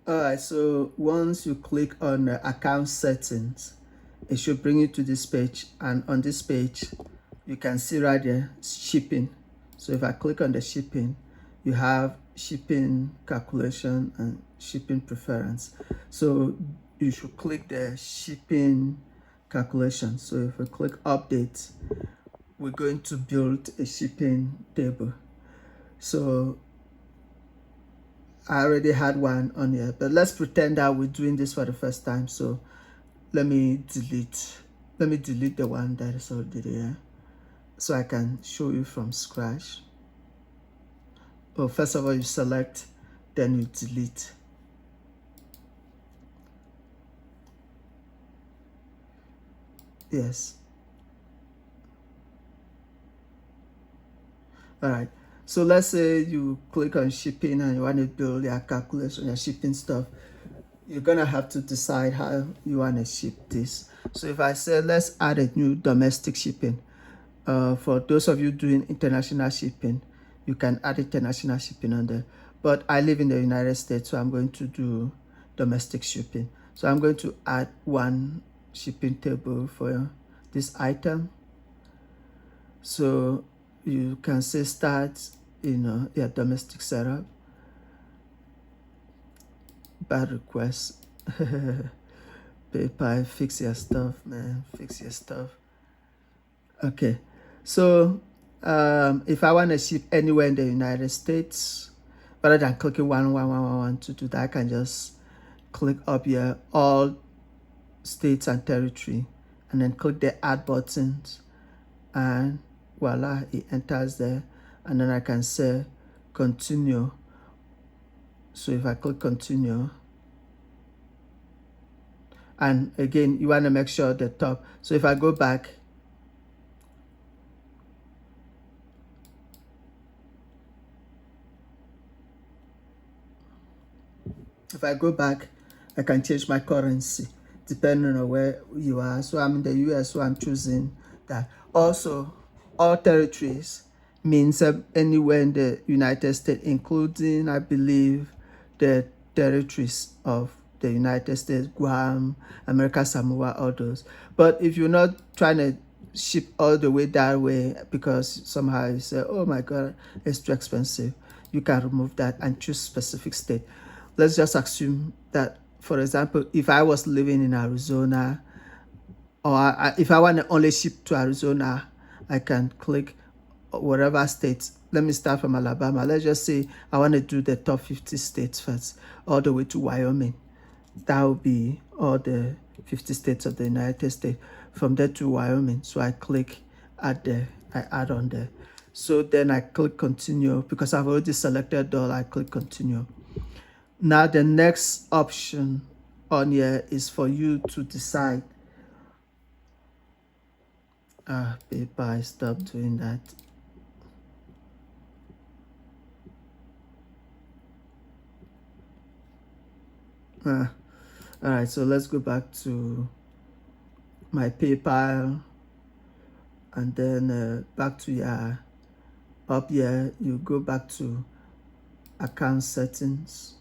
All right, so once you click on account settings, it should bring you to this page, and on this page you can see right there shipping. So if I click on the shipping, you have shipping calculation and shipping preference. So you should click the shipping calculation. So if we click update, we're going to build a shipping table. So I already had one on here, but let's pretend that we're doing this for the first time. So let me delete the one that is already there so I can show you from scratch. Well, first of all, you select, then you delete. Yes. All right. So let's say you click on shipping and you want to build your calculation, your shipping stuff. You're gonna have to decide how you want to ship this. So if I say let's add a new domestic shipping, for those of you doing international shipping, you can add international shipping on there. But I live in the United States, so I'm going to do domestic shipping. So I'm going to add one shipping table for this item. So you can say start, your domestic setup, bad request. PayPal, fix your stuff, man, fix your stuff. Okay, so if I want to ship anywhere in the United States, rather than clicking 11111 to do that, I can just click up here, all states and territory, and then click the add buttons, and voila, it enters there. And then I can say continue. So if I click continue, and again, you want to make sure the top. So if I go back, I can change my currency depending on where you are. So I'm in the US, so I'm choosing that. Also, all territories means anywhere in the United States, including, I believe, the territories of the United States, Guam, America, Samoa, all those. But if you're not trying to ship all the way that way because somehow you say, oh my God, it's too expensive, you can remove that and choose specific state. Let's just assume that, for example, if I was living in Arizona, or if I want to only ship to Arizona, I can click whatever states. Let me start from Alabama. Let's just say I want to do the top 50 states first, all the way to Wyoming. That would be all the 50 states of the United States. From there to Wyoming. So I click add there, I add on there. So then I click continue. Because I've already selected all, I click continue. Now the next option on here is for you to decide. PayPal, stop doing that. All right, so let's go back to my PayPal, and then back to your, up here, you go back to account settings,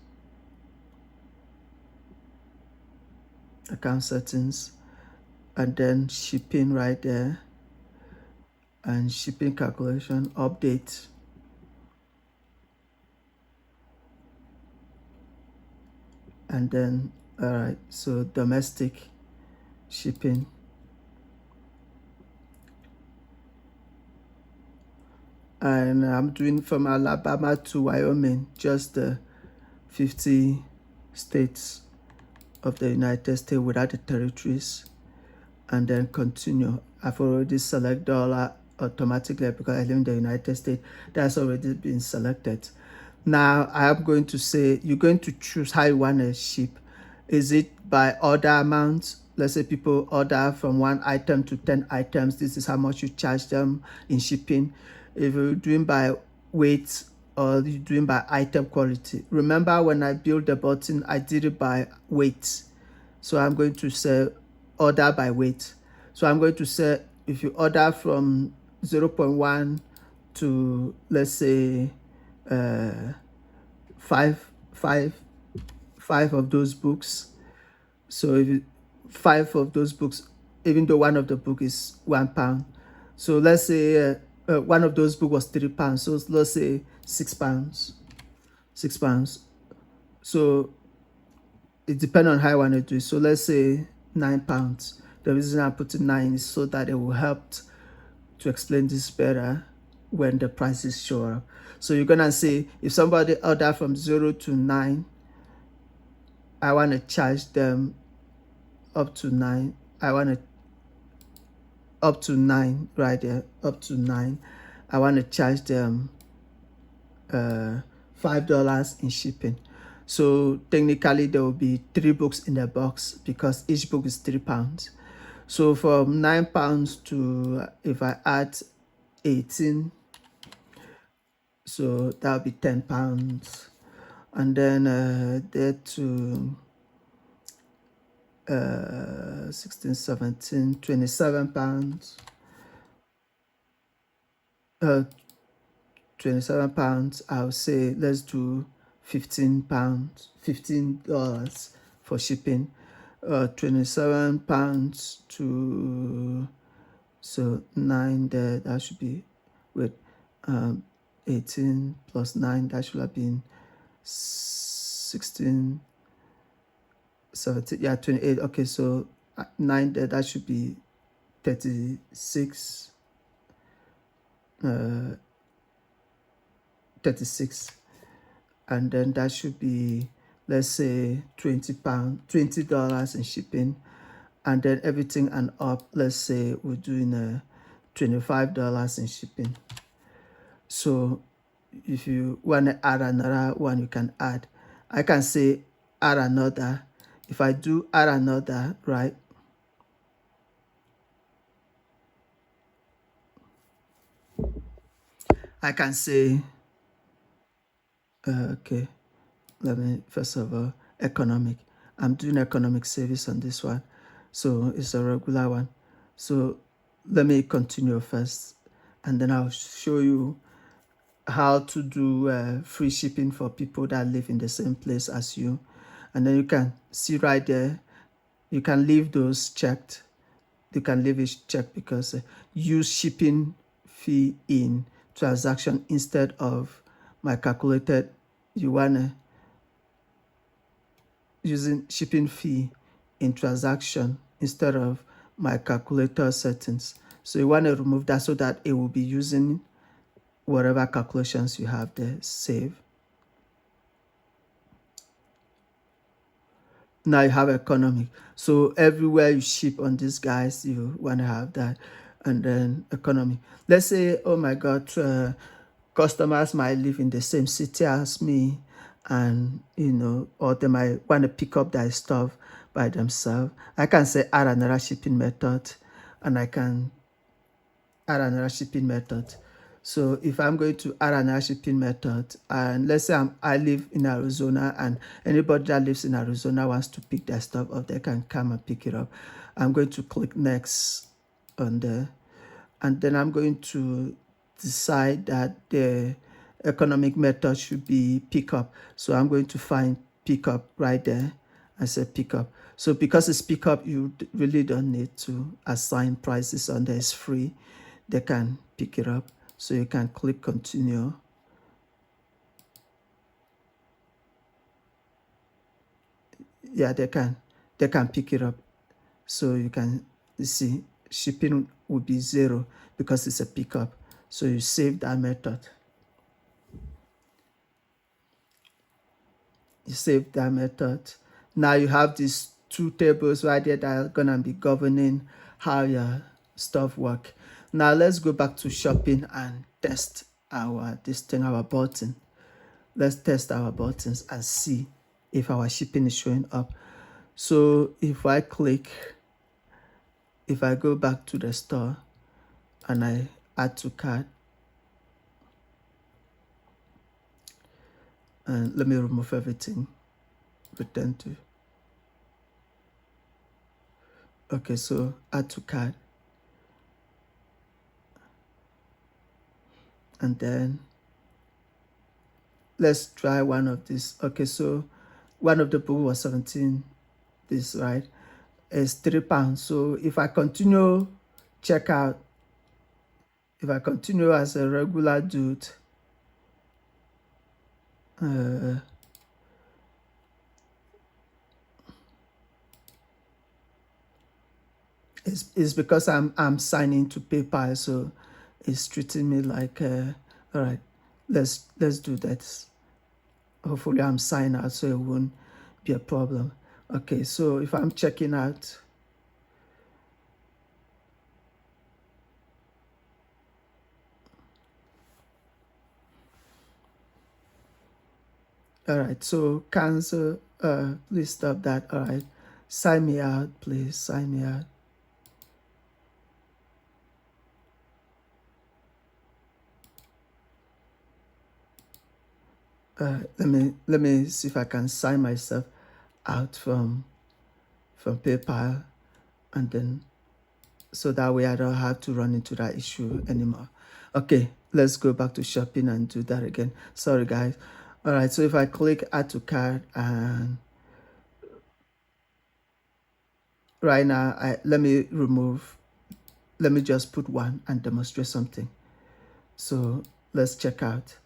and then shipping right there, and shipping calculation, update. And then, all right, so domestic shipping. And I'm doing from Alabama to Wyoming, just the 50 states of the United States without the territories. And then continue. I've already selected all automatically because I live in the United States. That's already been selected. Now I am going to say, you're going to choose how you want to ship. Is it by order amount? Let's say people order from 1 item to 10 items. This is how much you charge them in shipping. If you're doing by weight, or you're doing by item quality. Remember when I built the button, I did it by weight. So I'm going to say order by weight. So I'm going to say if you order from 0.1 to, let's say, 5 5 of those books. So if 5 of those books, even though one of the book is £1, so let's say one of those book was £3, so let's say £6, £6. So it depends on how I want to do it. So let's say £9. The reason I'm putting 9 is so that it will help to explain this better when the prices show up. So you're gonna say if somebody order from 0 to 9, I want to charge them up to 9. I want to up to 9 right there, up to 9. I want to charge them $5 in shipping. So technically there will be 3 books in the box because each book is £3. So from £9 to if I add 18, so that'll be £10. And then there to 16, 17, £27. 27 pounds, I'll say let's do £15, $15 for shipping. 27 pounds to, so 9 there, that should be with 18 plus 9, that should have been 16, 17, yeah, 28. Okay, so 9 there, that should be 36, 36, and then that should be, let's say $20 in shipping, and then everything and up, let's say we're doing $25 in shipping. So if you want to add another one, you can add. I can say add another. If I do add another, right, I can say okay, let me first of all, economic. I'm doing economic service on this one, so it's a regular one. So let me continue first, and then I'll show you how to do free shipping for people that live in the same place as you. And then you can see right there, you can leave those checked. You can leave it checked because use shipping fee in transaction instead of my calculated. You wanna using shipping fee in transaction instead of my calculator settings. So you want to remove that so that it will be using whatever calculations you have there. Save. Now you have economic. So everywhere you ship on these guys, you want to have that. And then economy. Let's say, oh my God, customers might live in the same city as me, and or they might want to pick up their stuff by themselves. I can say add another shipping method, and I can add another shipping method. So if I'm going to add another shipping method, and let's say I live in Arizona, and anybody that lives in Arizona wants to pick their stuff up, they can come and pick it up. I'm going to click next on there, and then I'm going to decide that the economic method should be pickup. So I'm going to find pickup right there and say pickup. So because it's pickup, you really don't need to assign prices on there. It's free. They can pick it up. So you can click continue. Yeah, they can pick it up. So you can see shipping will be 0 because it's a pickup. So you save that method. You save that method. Now you have these 2 tables right there that are gonna be governing how your stuff work. Now let's go back to shopping and test our button. Let's test our buttons and see if our shipping is showing up. So if I go back to the store and I add to cart, and let me remove everything, return to. Okay, so add to cart, and then let's try one of these. Okay, so one of the book was 17, this, right? It's £3. So if I continue checkout, if I continue as a regular dude, it's because I'm signing to PayPal, so it's treating me like all right, let's do that. Hopefully I'm signed out so it won't be a problem. Okay, so if I'm checking out, all right, so cancel, please stop that. All right, sign me out, please sign me out. Let me see if I can sign myself out from PayPal, and then so that way I don't have to run into that issue anymore. Okay, let's go back to shopping and do that again. Sorry guys. All right, so if I click add to cart, and right now let me just put one and demonstrate something. So let's check out.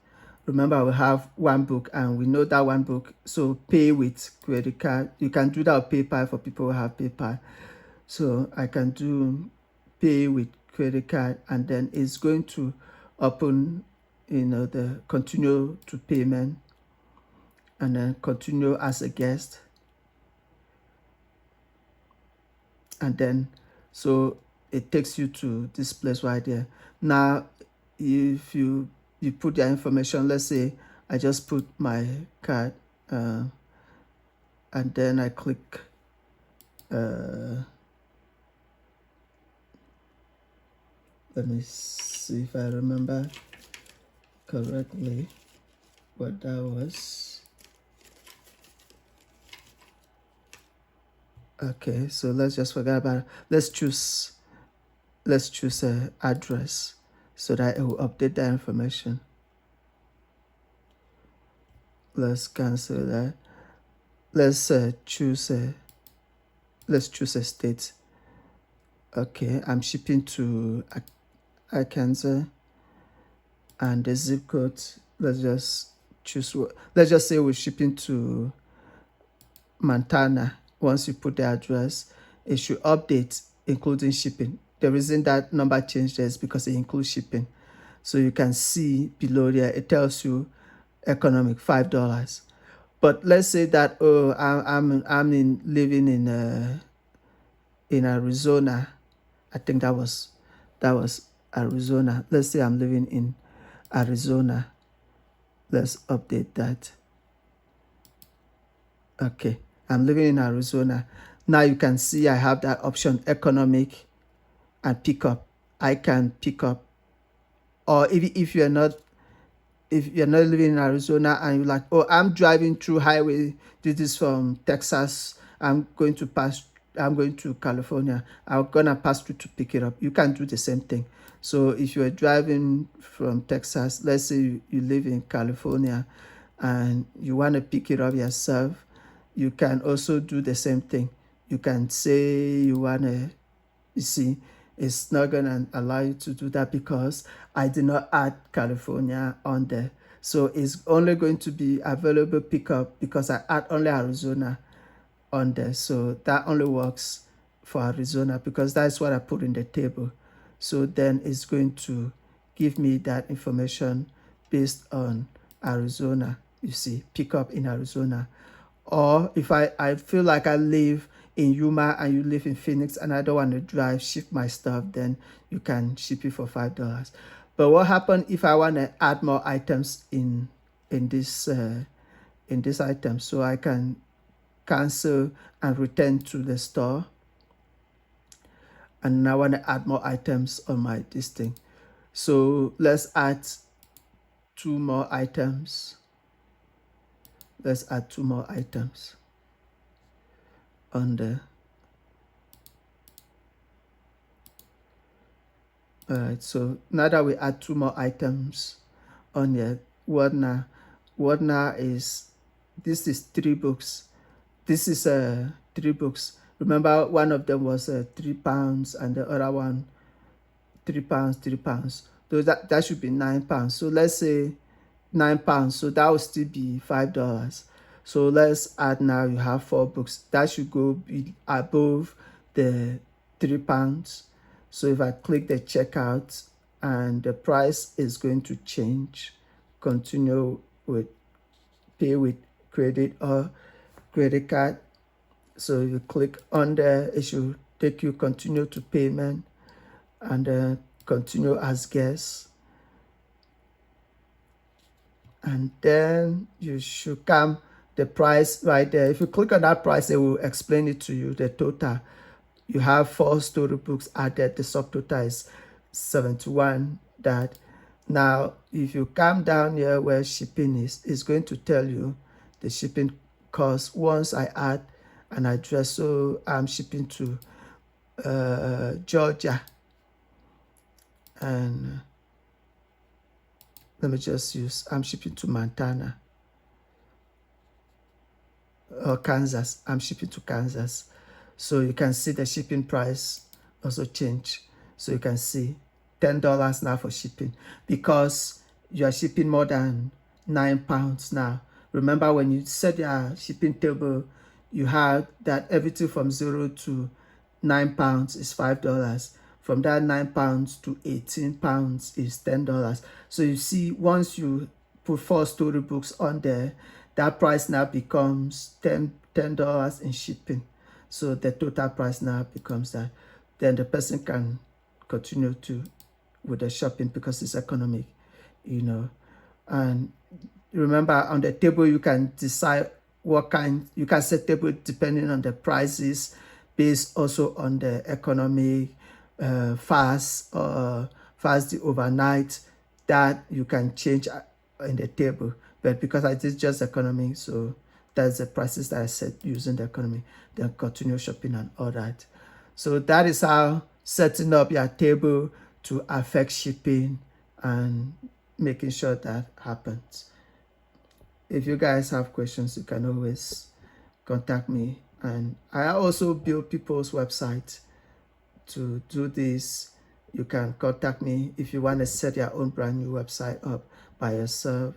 Remember, we have one book and we know that one book. So pay with credit card. You can do that with PayPal for people who have PayPal. So I can do pay with credit card, and then it's going to open, the continue to payment, and then continue as a guest. And then, so it takes you to this place right there. Now, if you put your information, let's say I just put my card, and then I click, let me see if I remember correctly what that was. Okay, so let's just forget about it. Let's choose a address so that it will update that information. Let's cancel that. Let's choose a state. Okay, I'm shipping to Arkansas, and the zip code, let's just say we're shipping to Montana. Once you put the address, it should update including shipping. The reason that number changed is because it includes shipping. So you can see below there, it tells you economic $5. But let's say that, oh, I'm living in Arizona. I think that was Arizona. Let's say I'm living in Arizona. Let's update that. Okay, I'm living in Arizona. Now you can see I have that option, economic and pickup. I can pick up, or if you're not living in Arizona and you're like, oh, I'm driving through highway, this is from Texas, I'm going to California, I'm gonna pass through to pick it up, you can do the same thing. So if you're driving from Texas, let's say you live in California and you want to pick it up yourself, you can also do the same thing. You can say you want to, you see, it's not going to allow you to do that because I did not add California on there. So it's only going to be available pickup because I add only Arizona on there. So that only works for Arizona because that's what I put in the table. So then it's going to give me that information based on Arizona. You see, pickup in Arizona. Or if I feel like I live in Yuma and you live in Phoenix and I don't want to ship my stuff, then you can ship it for $5. But what happens if I want to add more items in this item? So I can cancel and return to the store, and I want to add more items on my this thing. So let's add 2 more items. Let's add 2 more items on there. All right, so now that we add 2 more items on here, what now is, this is 3 books. this is 3 books. Remember, one of them was £3 and the other one £3. So that should be £9. So let's say £9. So that will still be $5. So let's add now. You have 4 books. That should go be above the £3. So if I click the checkout, and the price is going to change, continue with pay with credit or credit card. So you click on there, it should take you continue to payment, and then continue as guest. And then you should come the price right there. If you click on that price, it will explain it to you, the total. You have 4 storybooks added. The subtotal is 71. That now, if you come down here where shipping is, it's going to tell you the shipping cost once I add an address. So I'm shipping to Georgia, and let me just use, I'm shipping to Montana or Kansas. I'm shipping to Kansas. So you can see the shipping price also change. So you can see $10 now for shipping, because you are shipping more than £9 now. Remember, when you set your shipping table, you had that everything from 0 to £9 is $5. From that £9 to £18 is $10. So you see, once you put 4 storybooks on there, that price now becomes $10 in shipping. So the total price now becomes that. Then the person can continue to with the shopping because it's economic, you know. And remember, on the table you can decide what kind, you can set table depending on the prices, based also on the economic, fast the overnight, that you can change in the table. But because I did just economy, so that's the prices that I set using the economy, then continue shopping and all that. So that is how setting up your table to affect shipping and making sure that happens. If you guys have questions, you can always contact me. And I also build people's websites to do this. You can contact me if you want to set your own brand new website up by yourself,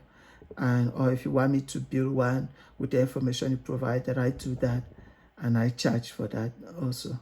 and or if you want me to build one with the information you provide, that I do that, and I charge for that also.